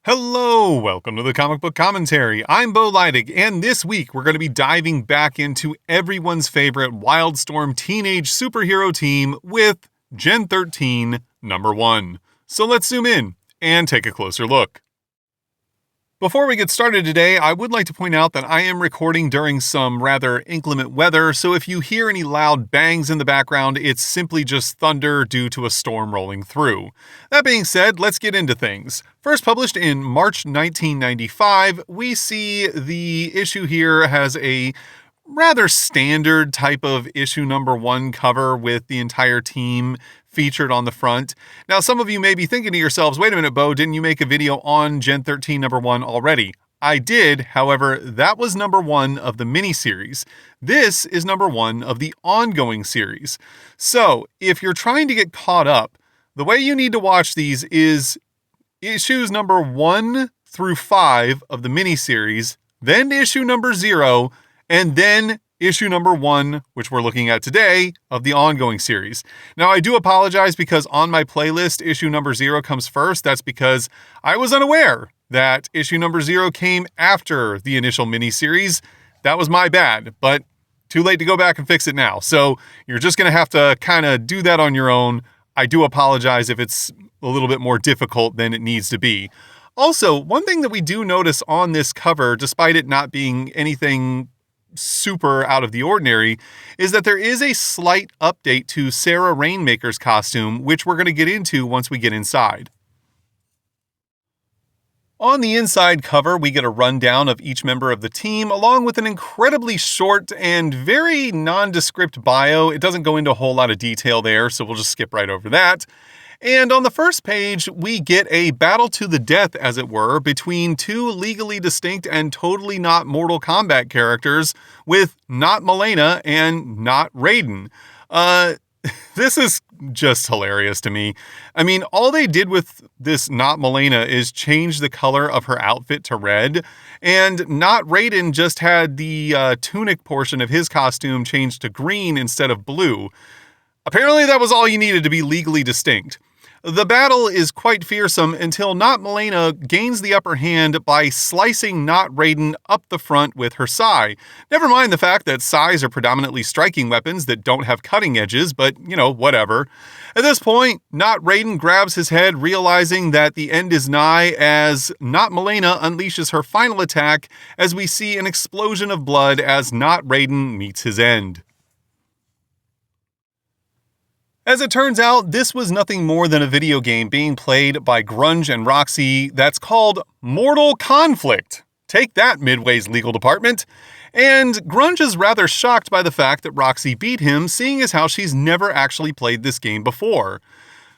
Hello, welcome to the Comic Book Commentary. I'm Bo Leidig, and this week we're going to be diving back into everyone's favorite Wildstorm teenage superhero team with Gen 13 number 1. So let's zoom in and take a closer look. Before we get started today, I would like to point out that I am recording during some rather inclement weather, so if you hear any loud bangs in the background, it's simply just thunder due to a storm rolling through. That being said, let's get into things. First published in March 1995, we see the issue here has a rather standard type of issue number 1 cover with the entire team featured on the front. Now, some of you may be thinking to yourselves, wait a minute, Bo, didn't you make a video on Gen 13 number 1 already? I did, however, that was number 1 of the miniseries. This is number 1 of the ongoing series. So, if you're trying to get caught up, the way you need to watch these is issues number 1 through 5 of the miniseries, then issue number 0, and then issue number 1, which we're looking at today, of the ongoing series. Now, I do apologize because on my playlist, issue number 0 comes first. That's because I was unaware that issue number 0 came after the initial miniseries. That was my bad, but too late to go back and fix it now. So you're just going to have to kind of do that on your own. I do apologize if it's a little bit more difficult than it needs to be. Also, one thing that we do notice on this cover, despite it not being anything super out of the ordinary, is that there is a slight update to Sarah Rainmaker's costume, which we're going to get into once we get inside. On the inside cover, we get a rundown of each member of the team, along with an incredibly short and very nondescript bio. It doesn't go into a whole lot of detail there, so we'll just skip right over that. And on the first page, we get a battle to the death, as it were, between two legally distinct and totally not Mortal Kombat characters with not Milena and not Raiden. This is just hilarious to me. I mean, all they did with this not Milena is change the color of her outfit to red, and not Raiden just had the tunic portion of his costume changed to green instead of blue. Apparently that was all you needed to be legally distinct. The battle is quite fearsome until Not Milena gains the upper hand by slicing Not Raiden up the front with her sai. Never mind the fact that sais are predominantly striking weapons that don't have cutting edges, but, whatever. At this point, Not Raiden grabs his head, realizing that the end is nigh as Not Milena unleashes her final attack as we see an explosion of blood as Not Raiden meets his end. As it turns out, this was nothing more than a video game being played by Grunge and Roxy that's called Mortal Conflict. Take that, Midway's legal department. And Grunge is rather shocked by the fact that Roxy beat him, seeing as how she's never actually played this game before.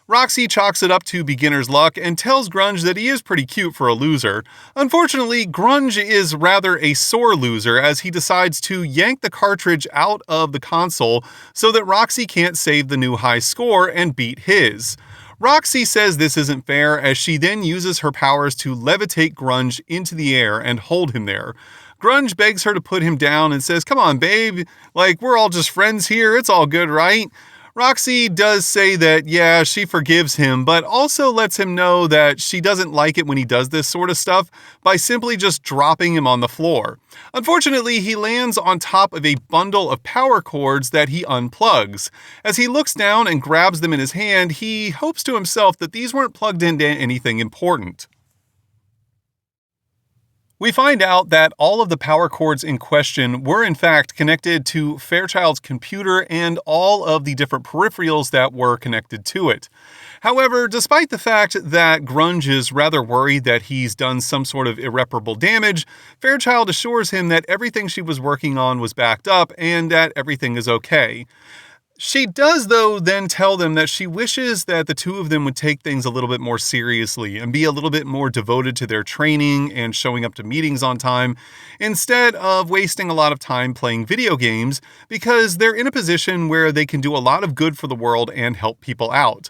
Roxy chalks it up to beginner's luck and tells Grunge that he is pretty cute for a loser. Unfortunately, Grunge is rather a sore loser as he decides to yank the cartridge out of the console so that Roxy can't save the new high score and beat his. Roxy says this isn't fair as she then uses her powers to levitate Grunge into the air and hold him there. Grunge begs her to put him down and says, "Come on, babe, we're all just friends here, it's all good, right?" Roxy does say that, yeah, she forgives him, but also lets him know that she doesn't like it when he does this sort of stuff by simply just dropping him on the floor. Unfortunately, he lands on top of a bundle of power cords that he unplugs. As he looks down and grabs them in his hand, he hopes to himself that these weren't plugged into anything important. We find out that all of the power cords in question were in fact connected to Fairchild's computer and all of the different peripherals that were connected to it. However, despite the fact that Grunge is rather worried that he's done some sort of irreparable damage, Fairchild assures him that everything she was working on was backed up and that everything is okay. She does, though, then tell them that she wishes that the two of them would take things a little bit more seriously and be a little bit more devoted to their training and showing up to meetings on time, instead of wasting a lot of time playing video games, because they're in a position where they can do a lot of good for the world and help people out.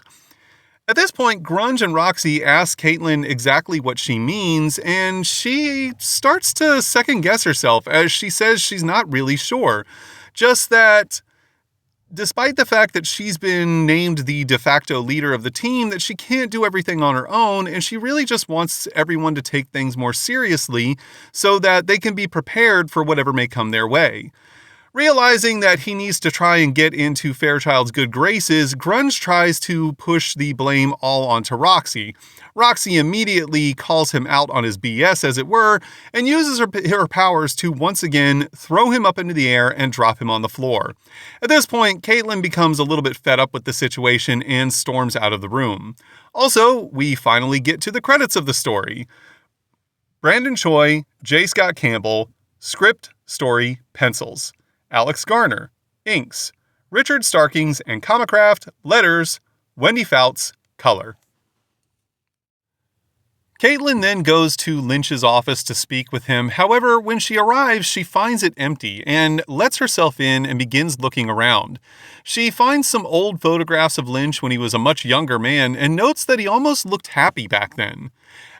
At this point, Grunge and Roxy ask Caitlin exactly what she means, and she starts to second-guess herself as she says she's not really sure. Just that despite the fact that she's been named the de facto leader of the team, that she can't do everything on her own, and she really just wants everyone to take things more seriously so that they can be prepared for whatever may come their way. Realizing that he needs to try and get into Fairchild's good graces, Grunge tries to push the blame all onto Roxy. Roxy immediately calls him out on his BS, as it were, and uses her powers to once again throw him up into the air and drop him on the floor. At this point, Caitlin becomes a little bit fed up with the situation and storms out of the room. Also, we finally get to the credits of the story. Brandon Choi, J. Scott Campbell, script, story, pencils. Alex Garner, inks. Richard Starkings and Comicraft, letters. Wendy Fouts, color. Caitlin then goes to Lynch's office to speak with him. However, when she arrives, she finds it empty and lets herself in and begins looking around. She finds some old photographs of Lynch when he was a much younger man and notes that he almost looked happy back then.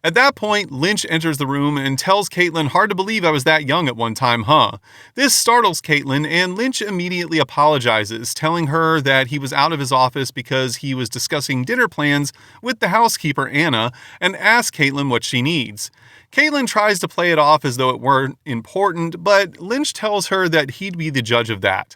At that point, Lynch enters the room and tells Caitlin, "Hard to believe I was that young at one time, huh?" This startles Caitlin, and Lynch immediately apologizes, telling her that he was out of his office because he was discussing dinner plans with the housekeeper, Anna, and asks Caitlin what she needs. Caitlin tries to play it off as though it weren't important, but Lynch tells her that he'd be the judge of that.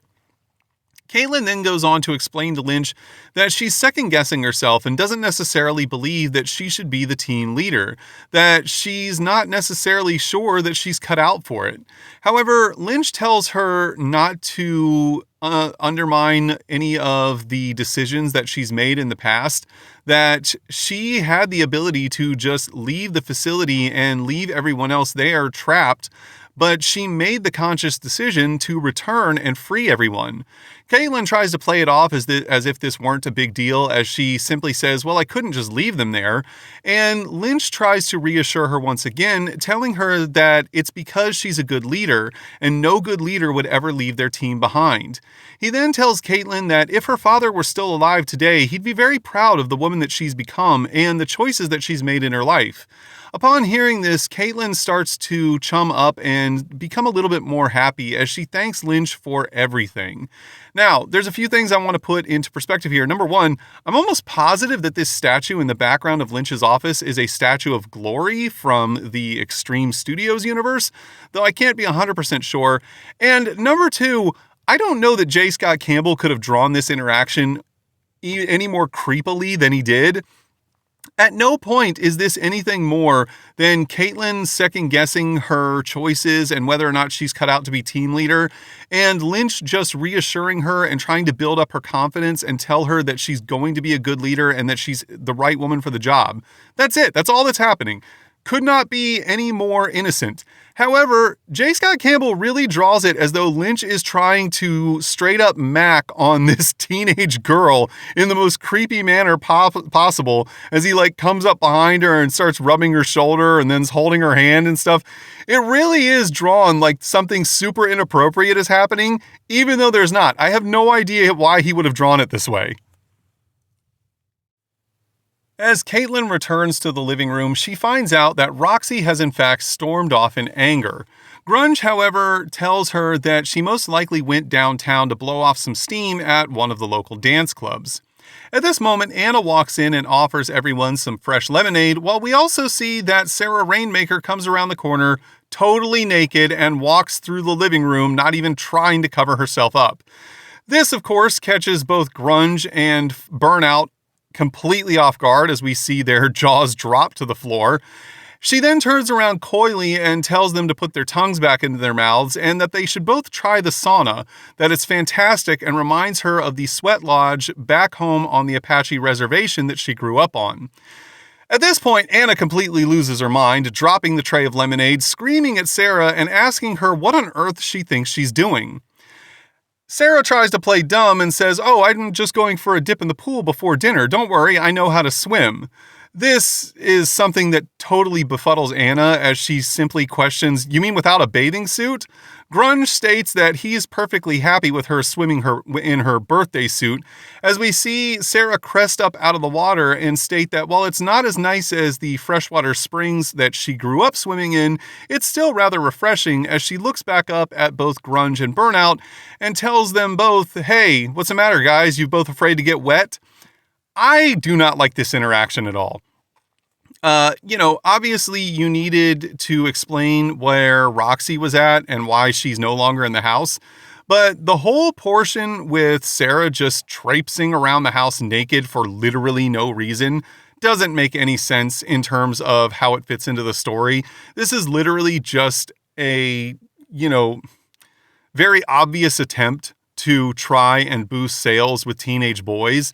Caitlin then goes on to explain to Lynch that she's second-guessing herself and doesn't necessarily believe that she should be the team leader, that she's not necessarily sure that she's cut out for it. However, Lynch tells her not to undermine any of the decisions that she's made in the past, that she had the ability to just leave the facility and leave everyone else there trapped, but she made the conscious decision to return and free everyone. Caitlin tries to play it off as if this weren't a big deal, as she simply says, "Well, I couldn't just leave them there." And Lynch tries to reassure her once again, telling her that it's because she's a good leader, and no good leader would ever leave their team behind. He then tells Caitlin that if her father were still alive today, he'd be very proud of the woman that she's become and the choices that she's made in her life. Upon hearing this, Caitlin starts to chum up and become a little bit more happy as she thanks Lynch for everything. Now, there's a few things I want to put into perspective here. Number one, I'm almost positive that this statue in the background of Lynch's office is a statue of Glory from the Extreme Studios universe, though I can't be 100% sure. And number two, I don't know that J. Scott Campbell could have drawn this interaction any more creepily than he did. At no point is this anything more than Caitlin second-guessing her choices and whether or not she's cut out to be team leader, and Lynch just reassuring her and trying to build up her confidence and tell her that she's going to be a good leader and that she's the right woman for the job. That's it. That's all that's happening. Could not be any more innocent. However, J. Scott Campbell really draws it as though Lynch is trying to straight up mac on this teenage girl in the most creepy manner possible, as he comes up behind her and starts rubbing her shoulder and then holding her hand and stuff. It really is drawn like something super inappropriate is happening, even though there's not. I have no idea why he would have drawn it this way. As Caitlin returns to the living room, she finds out that Roxy has in fact stormed off in anger. Grunge, however, tells her that she most likely went downtown to blow off some steam at one of the local dance clubs. At this moment, Anna walks in and offers everyone some fresh lemonade, while we also see that Sarah Rainmaker comes around the corner totally naked and walks through the living room, not even trying to cover herself up. This, of course, catches both Grunge and Burnout completely off guard as we see their jaws drop to the floor. She then turns around coyly and tells them to put their tongues back into their mouths and that they should both try the sauna, that it's fantastic, and reminds her of the sweat lodge back home on the Apache reservation that she grew up on. At this point, Anna completely loses her mind, dropping the tray of lemonade, screaming at Sarah and asking her what on earth she thinks she's doing. Sarah tries to play dumb and says, "Oh, I'm just going for a dip in the pool before dinner. Don't worry, I know how to swim." This is something that totally befuddles Anna as she simply questions, "You mean without a bathing suit?" Grunge states that he is perfectly happy with her swimming in her birthday suit, as we see Sarah crest up out of the water and state that while it's not as nice as the freshwater springs that she grew up swimming in, it's still rather refreshing as she looks back up at both Grunge and Burnout and tells them both, "Hey, what's the matter, guys? You both afraid to get wet?" I do not like this interaction at all. Obviously you needed to explain where Roxy was at and why she's no longer in the house. But the whole portion with Sarah just traipsing around the house naked for literally no reason doesn't make any sense in terms of how it fits into the story. This is literally just a, very obvious attempt to try and boost sales with teenage boys.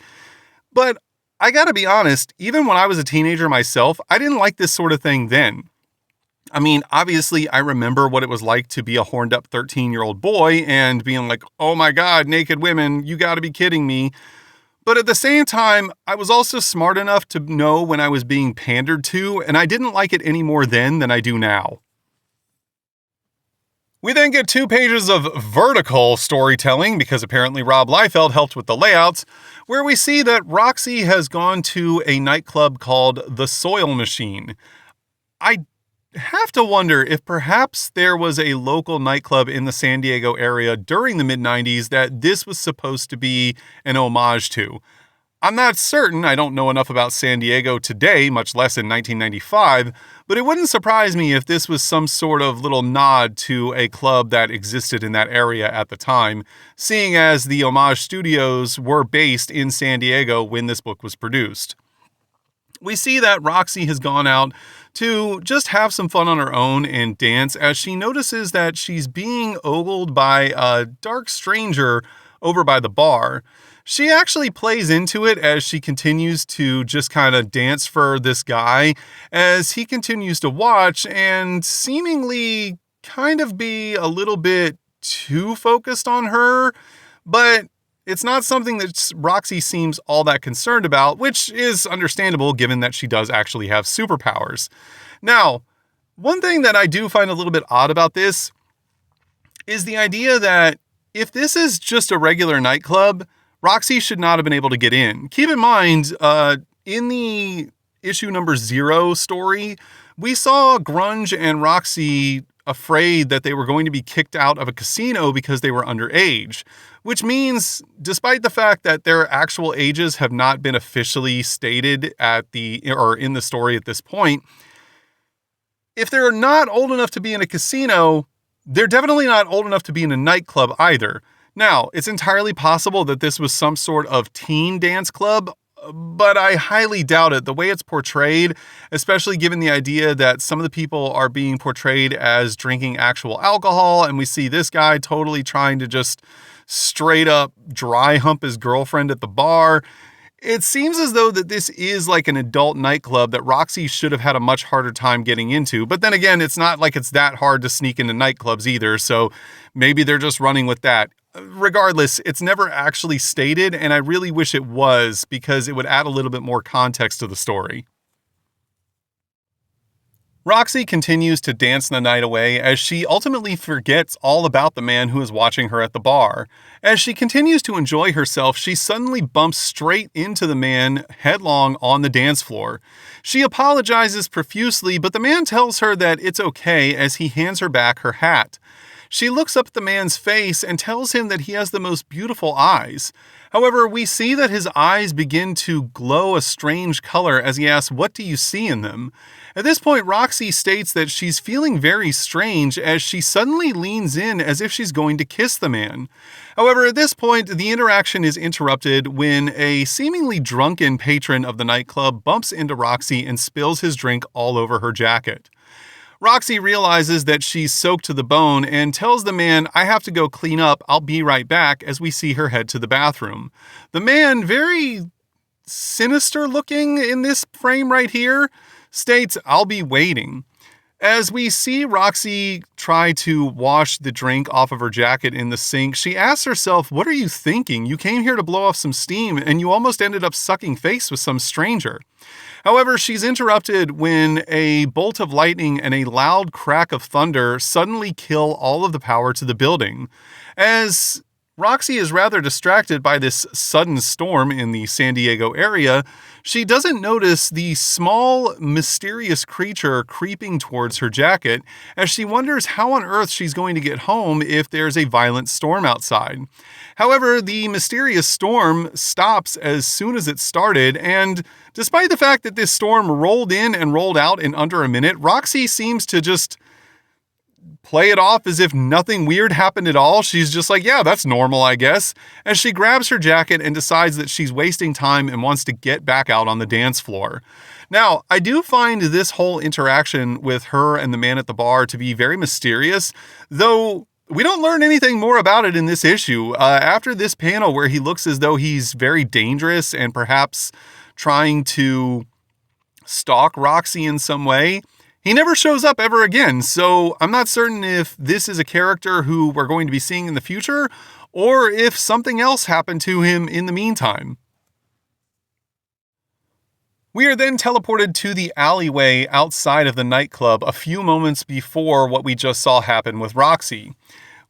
But I gotta be honest, even when I was a teenager myself, I didn't like this sort of thing then. I mean, obviously, I remember what it was like to be a horned up 13-year-old boy and being like, "Oh my God, naked women, you gotta be kidding me." But at the same time, I was also smart enough to know when I was being pandered to, and I didn't like it any more then than I do now. We then get 2 pages of vertical storytelling, because apparently Rob Liefeld helped with the layouts, where we see that Roxy has gone to a nightclub called The Soil Machine. I have to wonder if perhaps there was a local nightclub in the San Diego area during the mid-90s that this was supposed to be an homage to. I'm not certain, I don't know enough about San Diego today, much less in 1995, but it wouldn't surprise me if this was some sort of little nod to a club that existed in that area at the time, seeing as the homage studios were based in San Diego when this book was produced. We see that Roxy has gone out to just have some fun on her own and dance as she notices that she's being ogled by a dark stranger over by the bar. She actually plays into it as she continues to just kind of dance for this guy as he continues to watch and seemingly kind of be a little bit too focused on her, but it's not something that Roxy seems all that concerned about, which is understandable given that she does actually have superpowers. Now, one thing that I do find a little bit odd about this is the idea that if this is just a regular nightclub, Roxy should not have been able to get in. Keep in mind, in the issue number 0 story, we saw Grunge and Roxy afraid that they were going to be kicked out of a casino because they were underage, which means, despite the fact that their actual ages have not been officially stated in the story at this point, if they're not old enough to be in a casino, they're definitely not old enough to be in a nightclub either. Now, it's entirely possible that this was some sort of teen dance club, but I highly doubt it. The way it's portrayed, especially given the idea that some of the people are being portrayed as drinking actual alcohol, and we see this guy totally trying to just straight up dry hump his girlfriend at the bar. It seems as though that this is like an adult nightclub that Roxy should have had a much harder time getting into. But then again, it's not like it's that hard to sneak into nightclubs either, so maybe they're just running with that. Regardless, it's never actually stated, and I really wish it was, because it would add a little bit more context to the story. Roxy continues to dance the night away as she ultimately forgets all about the man who is watching her at the bar. As she continues to enjoy herself, she suddenly bumps straight into the man headlong on the dance floor. She apologizes profusely, but the man tells her that it's okay as he hands her back her hat. She looks up at the man's face and tells him that he has the most beautiful eyes. However, we see that his eyes begin to glow a strange color as he asks, "What do you see in them?" At this point, Roxy states that she's feeling very strange as she suddenly leans in as if she's going to kiss the man. However, at this point, the interaction is interrupted when a seemingly drunken patron of the nightclub bumps into Roxy and spills his drink all over her jacket. Roxy realizes that she's soaked to the bone and tells the man, "I have to go clean up, I'll be right back," as we see her head to the bathroom. The man, very sinister looking in this frame right here, states, "I'll be waiting." As we see Roxy try to wash the drink off of her jacket in the sink, she asks herself, "What are you thinking? You came here to blow off some steam and you almost ended up sucking face with some stranger." However, she's interrupted when a bolt of lightning and a loud crack of thunder suddenly kill all of the power to the building. As Roxy is rather distracted by this sudden storm in the San Diego area, she doesn't notice the small, mysterious creature creeping towards her jacket as she wonders how on earth she's going to get home if there's a violent storm outside. However, the mysterious storm stops as soon as it started, and despite the fact that this storm rolled in and rolled out in under a minute, Roxy seems to just play it off as if nothing weird happened at all. She's just like, yeah, that's normal, I guess, as she grabs her jacket and decides that she's wasting time and wants to get back out on the dance floor. Now, I do find this whole interaction with her and the man at the bar to be very mysterious, though we don't learn anything more about it in this issue. After this panel where he looks as though he's very dangerous and perhaps trying to stalk Roxy in some way, he never shows up ever again, so I'm not certain if this is a character who we're going to be seeing in the future, or if something else happened to him in the meantime. We are then teleported to the alleyway outside of the nightclub a few moments before what we just saw happen with Roxy.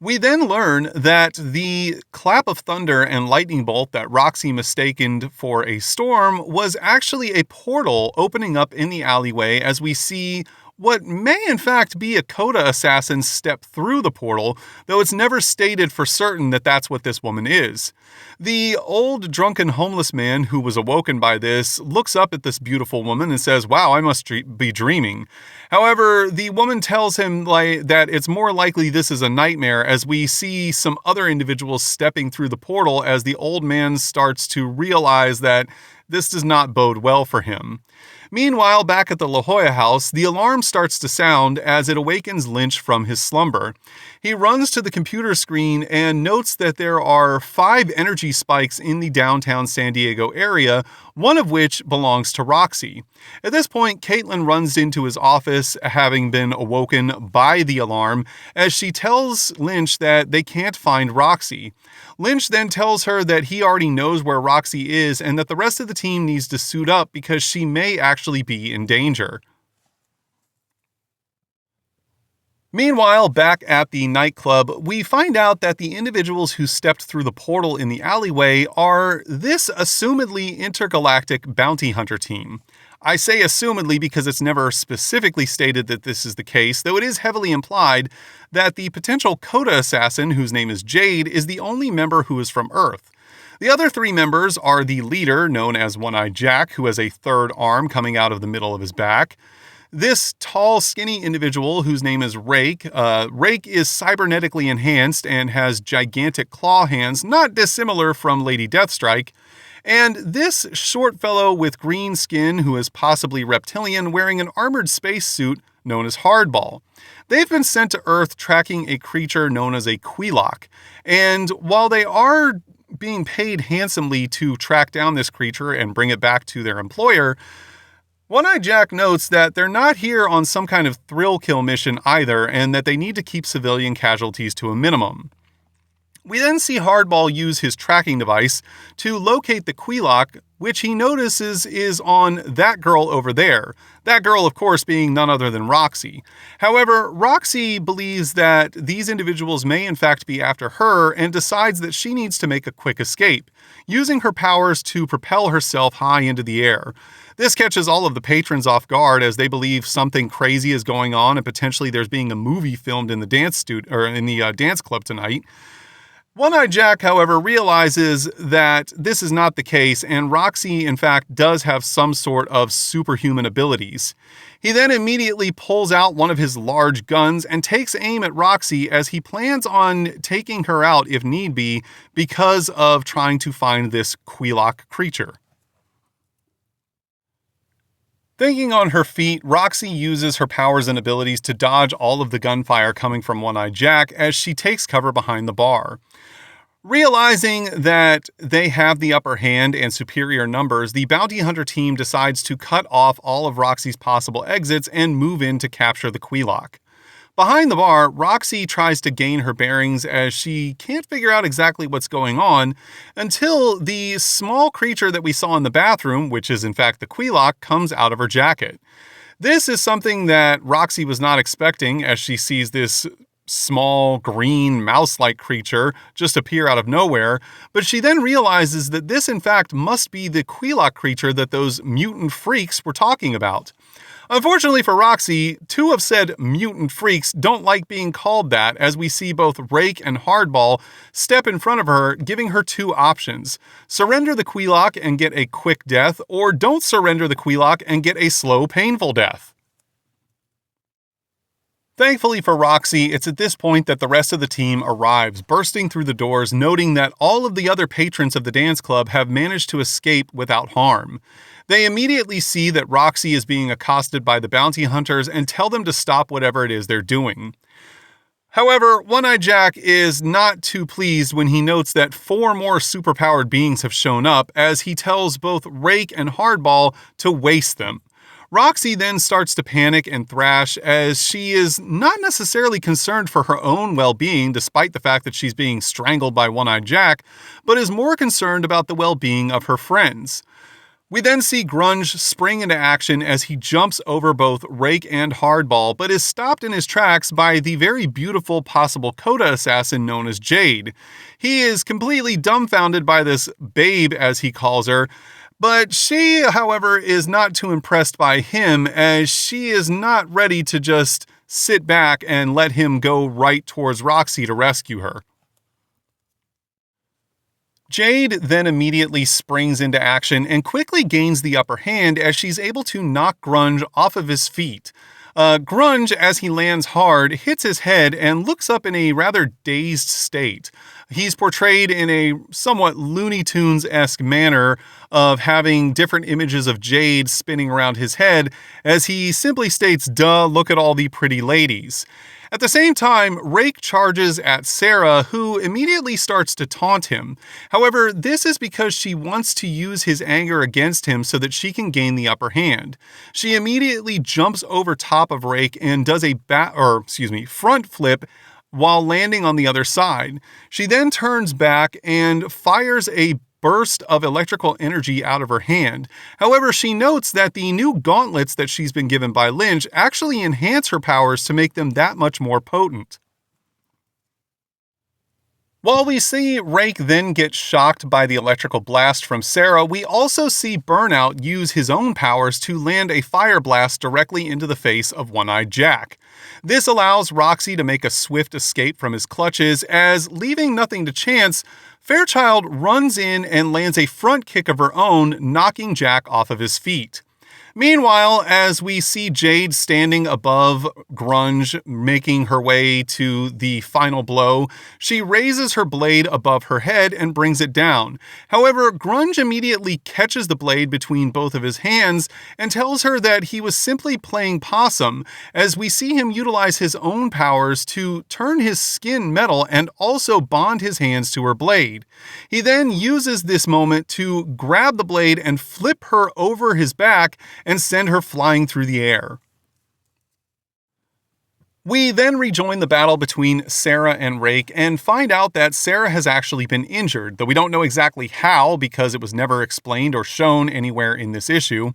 We then learn that the clap of thunder and lightning bolt that Roxy mistaken for a storm was actually a portal opening up in the alleyway as we see what may in fact be a Coda assassin step through the portal, though it's never stated for certain that that's what this woman is. The old drunken homeless man who was awoken by this looks up at this beautiful woman and says, "Wow, I must be dreaming." However, the woman tells him that it's more likely this is a nightmare, as we see some other individuals stepping through the portal as the old man starts to realize that this does not bode well for him. Meanwhile, back at the La Jolla house, the alarm starts to sound as it awakens Lynch from his slumber. He runs to the computer screen and notes that there are 5 energy spikes in the downtown San Diego area, one of which belongs to Roxy. At this point, Caitlin runs into his office, having been awoken by the alarm, as she tells Lynch that they can't find Roxy. Lynch then tells her that he already knows where Roxy is and that the rest of the team needs to suit up because she may actually be in danger. Meanwhile, back at the nightclub, we find out that the individuals who stepped through the portal in the alleyway are this assumedly intergalactic bounty hunter team. I say assumedly because it's never specifically stated that this is the case, though it is heavily implied that the potential Coda assassin, whose name is Jade, is the only member who is from Earth. The other 3 members are the leader, known as One-Eyed Jack, who has a third arm coming out of the middle of his back. This tall, skinny individual, whose name is Rake. Rake is cybernetically enhanced and has gigantic claw hands, not dissimilar from Lady Deathstrike. And this short fellow with green skin, who is possibly reptilian, wearing an armored spacesuit known as Hardball. They've been sent to Earth tracking a creature known as a Queelock. And while they are being paid handsomely to track down this creature and bring it back to their employer, One-Eyed Jack notes that they're not here on some kind of thrill kill mission either, and that they need to keep civilian casualties to a minimum. We then see Hardball use his tracking device to locate the Queelock, which he notices is on that girl over there. That girl, of course, being none other than Roxy. However, Roxy believes that these individuals may in fact be after her and decides that she needs to make a quick escape, using her powers to propel herself high into the air. This catches all of the patrons off guard as they believe something crazy is going on and potentially there's being a movie filmed in the dance dance club tonight. One-Eyed Jack, however, realizes that this is not the case, and Roxy, in fact, does have some sort of superhuman abilities. He then immediately pulls out one of his large guns and takes aim at Roxy as he plans on taking her out if need be because of trying to find this Queelock creature. Thinking on her feet, Roxy uses her powers and abilities to dodge all of the gunfire coming from One-Eyed Jack as she takes cover behind the bar. Realizing that they have the upper hand and superior numbers, the bounty hunter team decides to cut off all of Roxy's possible exits and move in to capture the Queelock. Behind the bar, Roxy tries to gain her bearings as she can't figure out exactly what's going on until the small creature that we saw in the bathroom, which is in fact the Queelock, comes out of her jacket. This is something that Roxy was not expecting as she sees this small, green, mouse-like creature just appear out of nowhere, but she then realizes that this in fact must be the Queelock creature that those mutant freaks were talking about. Unfortunately for Roxy, two of said mutant freaks don't like being called that, as we see both Rake and Hardball step in front of her, giving her two options. Surrender the Queelock and get a quick death, or don't surrender the Queelock and get a slow, painful death. Thankfully for Roxy, it's at this point that the rest of the team arrives, bursting through the doors, noting that all of the other patrons of the dance club have managed to escape without harm. They immediately see that Roxy is being accosted by the bounty hunters and tell them to stop whatever it is they're doing. However, One-Eyed Jack is not too pleased when he notes that 4 more superpowered beings have shown up, as he tells both Rake and Hardball to waste them. Roxy then starts to panic and thrash, as she is not necessarily concerned for her own well-being despite the fact that she's being strangled by One-Eyed Jack, but is more concerned about the well-being of her friends. We then see Grunge spring into action as he jumps over both Rake and Hardball, but is stopped in his tracks by the very beautiful possible Coda assassin known as Jade. He is completely dumbfounded by this babe, as he calls her, but she, however, is not too impressed by him, as she is not ready to just sit back and let him go right towards Roxy to rescue her. Jade then immediately springs into action and quickly gains the upper hand as she's able to knock Grunge off of his feet. Grunge, as he lands hard, hits his head and looks up in a rather dazed state. He's portrayed in a somewhat Looney Tunes-esque manner of having different images of Jade spinning around his head as he simply states, "Duh, look at all the pretty ladies." At the same time, Rake charges at Sarah, who immediately starts to taunt him. However, this is because she wants to use his anger against him so that she can gain the upper hand. She immediately jumps over top of Rake and does a front flip while landing on the other side. She then turns back and fires a burst of electrical energy out of her hand. However, she notes that the new gauntlets that she's been given by Lynch actually enhance her powers to make them that much more potent. While we see Rake then get shocked by the electrical blast from Sarah, we also see Burnout use his own powers to land a fire blast directly into the face of One-Eyed Jack. This allows Roxy to make a swift escape from his clutches, as, leaving nothing to chance, Fairchild runs in and lands a front kick of her own, knocking Jack off of his feet. Meanwhile, as we see Jade standing above Grunge, making her way to the final blow, she raises her blade above her head and brings it down. However, Grunge immediately catches the blade between both of his hands and tells her that he was simply playing possum, as we see him utilize his own powers to turn his skin metal and also bond his hands to her blade. He then uses this moment to grab the blade and flip her over his back and send her flying through the air. We then rejoin the battle between Sarah and Rake and find out that Sarah has actually been injured, though we don't know exactly how because it was never explained or shown anywhere in this issue,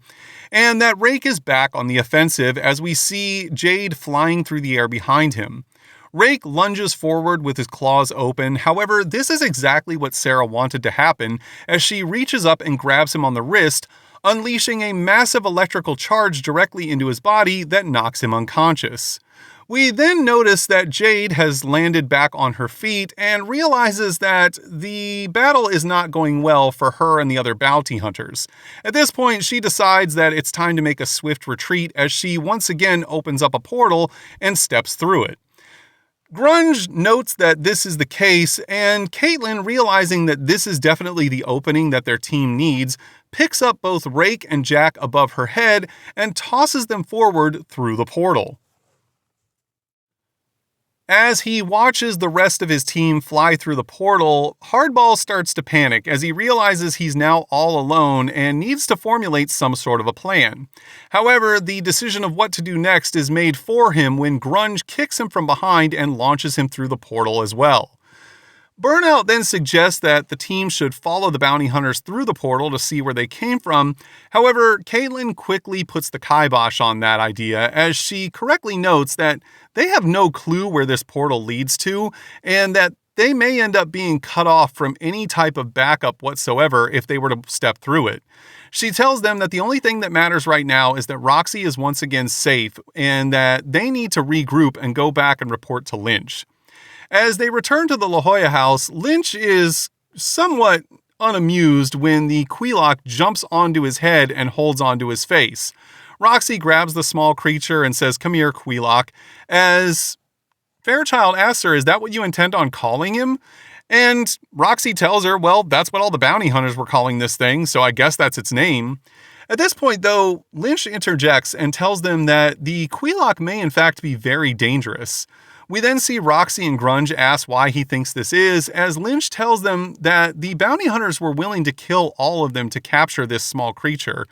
and that Rake is back on the offensive as we see Jade flying through the air behind him. Rake lunges forward with his claws open. However, this is exactly what Sarah wanted to happen, as she reaches up and grabs him on the wrist, unleashing a massive electrical charge directly into his body that knocks him unconscious. We then notice that Jade has landed back on her feet and realizes that the battle is not going well for her and the other bounty hunters. At this point, she decides that it's time to make a swift retreat as she once again opens up a portal and steps through it. Grunge notes that this is the case, and Caitlin, realizing that this is definitely the opening that their team needs, picks up both Rake and Jack above her head and tosses them forward through the portal. As he watches the rest of his team fly through the portal, Hardball starts to panic as he realizes he's now all alone and needs to formulate some sort of a plan. However, the decision of what to do next is made for him when Grunge kicks him from behind and launches him through the portal as well. Burnout then suggests that the team should follow the bounty hunters through the portal to see where they came from. However, Caitlin quickly puts the kibosh on that idea as she correctly notes that they have no clue where this portal leads to and that they may end up being cut off from any type of backup whatsoever if they were to step through it. She tells them that the only thing that matters right now is that Roxy is once again safe and that they need to regroup and go back and report to Lynch. As they return to the La Jolla house, Lynch is somewhat unamused when the Queelock jumps onto his head and holds onto his face. Roxy grabs the small creature and says, "Come here, Queelock," as Fairchild asks her, "Is that what you intend on calling him?" And Roxy tells her, well, that's what all the bounty hunters were calling this thing, so I guess that's its name. At this point, though, Lynch interjects and tells them that the Queelock may in fact be very dangerous. We then see Roxy and Grunge ask why he thinks this is, as Lynch tells them that the bounty hunters were willing to kill all of them to capture this small creature,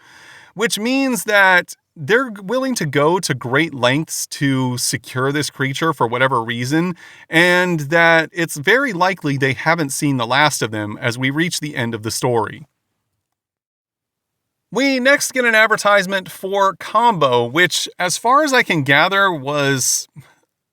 which means that they're willing to go to great lengths to secure this creature for whatever reason, and that it's very likely they haven't seen the last of them as we reach the end of the story. We next get an advertisement for Combo, which, as far as I can gather, was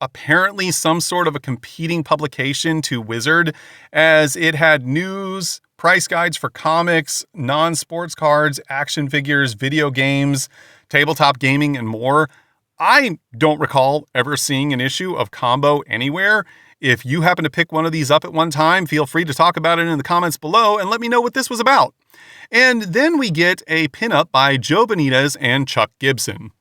apparently some sort of a competing publication to Wizard, as it had news, price guides for comics, non-sports cards, action figures, video games, tabletop gaming, and more. I don't recall ever seeing an issue of Combo anywhere. If you happen to pick one of these up at one time, feel free to talk about it in the comments below and let me know what this was about. And then we get a pinup by Joe Benitez and Chuck Gibson.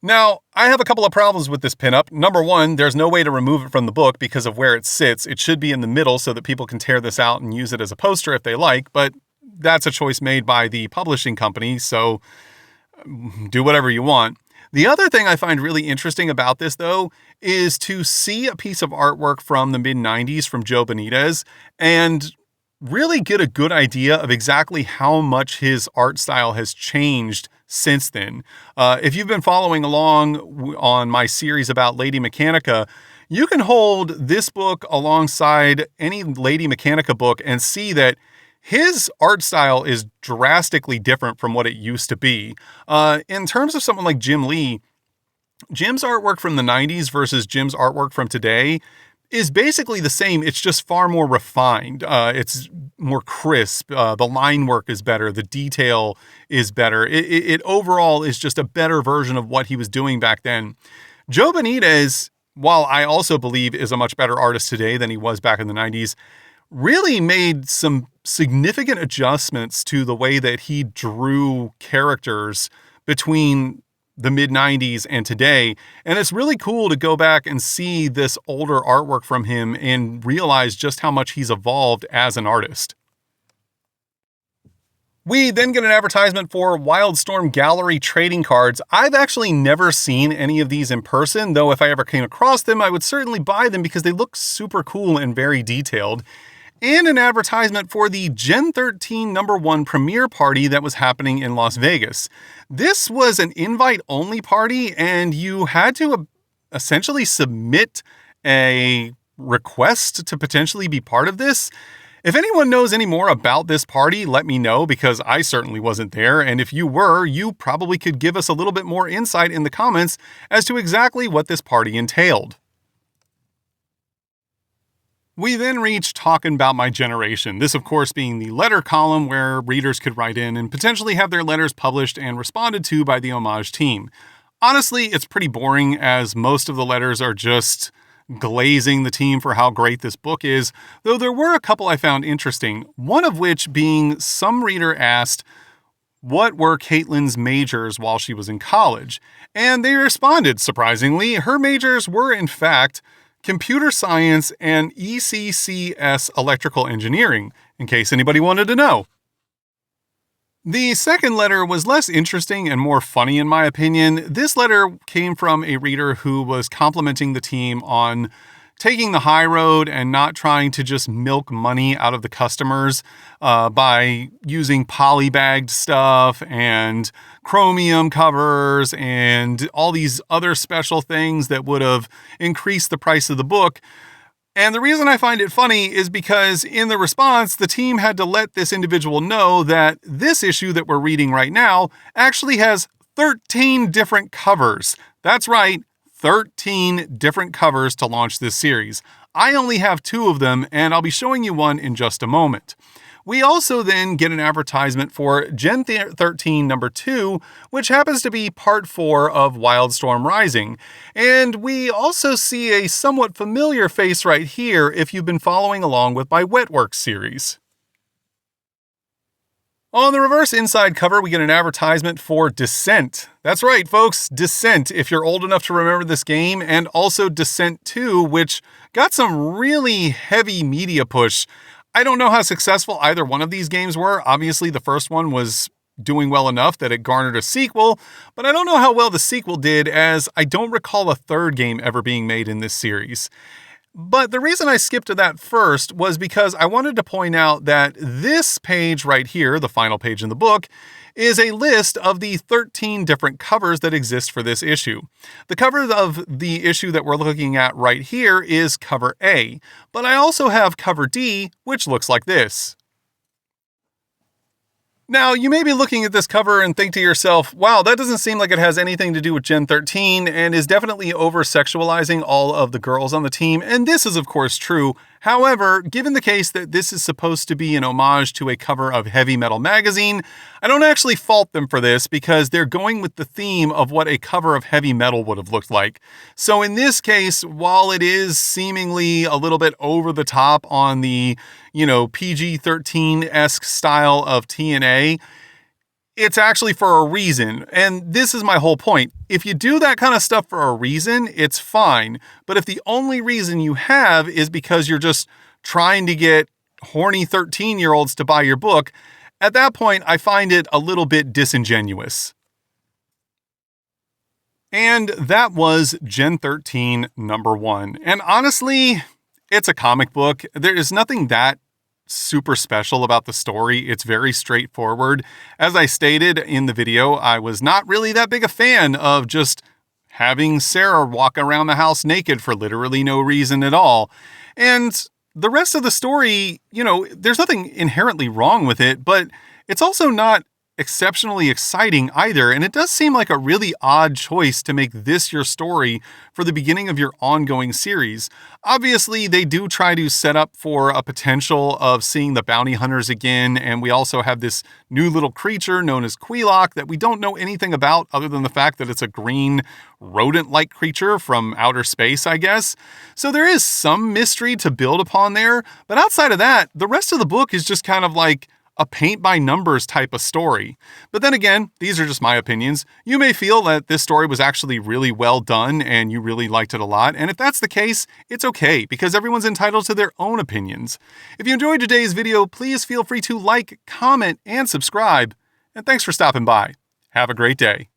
Now, I have a couple of problems with this pinup. Number one, there's no way to remove it from the book because of where it sits. It should be in the middle so that people can tear this out and use it as a poster if they like, but that's a choice made by the publishing company, so do whatever you want. The other thing I find really interesting about this, though, is to see a piece of artwork from the mid-90s from Joe Benitez and really get a good idea of exactly how much his art style has changed since then. If you've been following along on my series about Lady Mechanica, you can hold this book alongside any Lady Mechanica book and see that his art style is drastically different from what it used to be. In terms of someone like Jim Lee, Jim's artwork from the 90s versus Jim's artwork from today is basically the same. It's just far more refined. It's more crisp. The line work is better. The detail is better. It overall is just a better version of what he was doing back then. Joe Benitez, while I also believe is a much better artist today than he was back in the 90s, really made some significant adjustments to the way that he drew characters between the mid-90s and today. And it's really cool to go back and see this older artwork from him and realize just how much he's evolved as an artist. We then get an advertisement for Wildstorm Gallery trading cards. I've actually never seen any of these in person, though if I ever came across them, I would certainly buy them because they look super cool and very detailed. And an advertisement for the Gen 13 #1 premiere party that was happening in Las Vegas. This was an invite-only party, and you had to essentially submit a request to potentially be part of this. If anyone knows any more about this party, let me know, because I certainly wasn't there, and if you were, you probably could give us a little bit more insight in the comments as to exactly what this party entailed. We then reach Talking About My Generation, this of course being the letter column where readers could write in and potentially have their letters published and responded to by the Homage team. Honestly, it's pretty boring, as most of the letters are just glazing the team for how great this book is, though there were a couple I found interesting, one of which being some reader asked what were Caitlin's majors while she was in college, and they responded, surprisingly, her majors were in fact computer science and ECCS electrical engineering, in case anybody wanted to know. The second letter was less interesting and more funny in my opinion. This letter came from a reader who was complimenting the team on taking the high road and not trying to just milk money out of the customers by using polybagged stuff and chromium covers and all these other special things that would have increased the price of the book. And the reason I find it funny is because in the response, the team had to let this individual know that this issue that we're reading right now actually has 13 different covers. That's right, 13 different covers to launch this series. I only have 2 of them, and I'll be showing you one in just a moment. We also then get an advertisement for Gen 13 number 2, which happens to be part 4 of Wildstorm Rising. And we also see a somewhat familiar face right here if you've been following along with my Wetworks series. On the reverse inside cover, we get an advertisement for Descent. That's right, folks, Descent, if you're old enough to remember this game, and also Descent 2, which got some really heavy media push. I don't know how successful either one of these games were. Obviously, the first one was doing well enough that it garnered a sequel, but I don't know how well the sequel did, as I don't recall a third game ever being made in this series. But the reason I skipped to that first was because I wanted to point out that this page right here, the final page in the book, is a list of the 13 different covers that exist for this issue. The cover of the issue that we're looking at right here is cover A, but I also have cover D, which looks like this. Now, you may be looking at this cover and think to yourself, wow, that doesn't seem like it has anything to do with Gen 13 and is definitely over-sexualizing all of the girls on the team, and this is of course true. However, given the case that this is supposed to be an homage to a cover of Heavy Metal magazine, I don't actually fault them for this because they're going with the theme of what a cover of Heavy Metal would have looked like. So in this case, while it is seemingly a little bit over the top on the, PG-13-esque style of TNA, it's actually for a reason. And this is my whole point. If you do that kind of stuff for a reason, it's fine. But if the only reason you have is because you're just trying to get horny 13-year-olds to buy your book, at that point, I find it a little bit disingenuous. And that was Gen 13 number 1. And honestly, it's a comic book. There is nothing that super special about the story. It's very straightforward. As I stated in the video, I was not really that big a fan of just having Sarah walk around the house naked for literally no reason at all. And the rest of the story, there's nothing inherently wrong with it, but it's also not exceptionally exciting either, and it does seem like a really odd choice to make this your story for the beginning of your ongoing series. Obviously, they do try to set up for a potential of seeing the bounty hunters again, and we also have this new little creature known as Queelock that we don't know anything about other than the fact that it's a green rodent-like creature from outer space, I guess. So there is some mystery to build upon there, but outside of that, the rest of the book is just kind of like a paint-by-numbers type of story. But then again, these are just my opinions. You may feel that this story was actually really well done and you really liked it a lot, and if that's the case, it's okay, because everyone's entitled to their own opinions. If you enjoyed today's video, please feel free to like, comment, and subscribe, and thanks for stopping by. Have a great day.